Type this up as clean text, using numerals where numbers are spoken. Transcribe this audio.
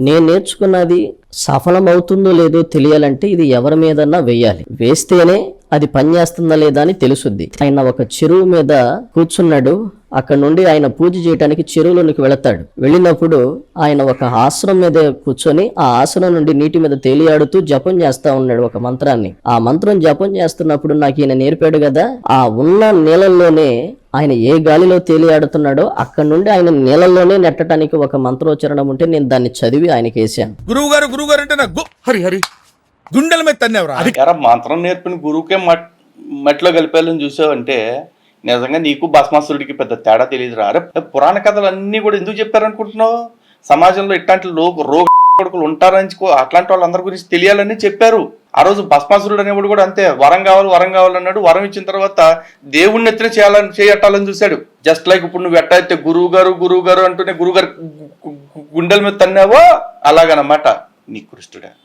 నేను నేర్చుకున్నది సఫలం అవుతుందో లేదో తెలియాలంటే ఇది ఎవరి మీదన్నా వేయాలి, వేస్తేనే అది పనిచేస్తుందా లేదా అని తెలుసుద్ది. ఆయన ఒక చెరువు మీద కూర్చున్నాడు. అక్కడ నుండి ఆయన పూజ చేయడానికి చెరువులోనికి వెళతాడు. వెళ్ళినప్పుడు ఆయన ఒక ఆసనం మీద కూర్చొని ఆ ఆసనం నుండి నీటి మీద తేలియాడుతూ జపం చేస్తా ఉన్నాడు ఒక మంత్రాన్ని. ఆ మంత్రం జపం చేస్తున్నప్పుడు నాకు ఈయన నేర్పాడు కదా, ఆ ఉన్న నీళ్ళల్లోనే ఆయన ఏ గాలిలో తేలియాడుతున్నాడో అక్కడ నుండి ఆయన నీళ్ళల్లోనే నెట్టడానికి ఒక మంత్రోచ్చరణం ఉంటే నేను దాన్ని చదివి ఆయనకి వేసాను. గురువు గారు అంటే నాకు హరి హరి గుండెల మీద తన్నేవరా. అది మంత్రం నేర్పిన గురువుకే మట్టిలో కలిపేయాలని చూసావంటే నిజంగా నీకు భస్మాసురుడికి పెద్ద తేడా తెలియదురా. అరే పురాణ కథలు అన్నీ కూడా ఎందుకు చెప్పారనుకుంటున్నావు? సమాజంలో ఇట్లాంటి రోగ కొడుకులు ఉంటారని అట్లాంటి వాళ్ళందరి గురించి తెలియాలని చెప్పారు. ఆ రోజు భస్మాసురుడు అనేవాడు కూడా అంతే, వరం కావాలన్నాడు. వరం ఇచ్చిన తర్వాత దేవుణ్ణి ఎత్తున చేయట్టాలని చూశాడు. జస్ట్ లైక్ ఇప్పుడు నువ్వు ఎట్టయితే గురువు గారు అంటూనే గురువు గారు గుండెల మీద తన్నావో అలాగనమాట నీ కృష్ణుడా.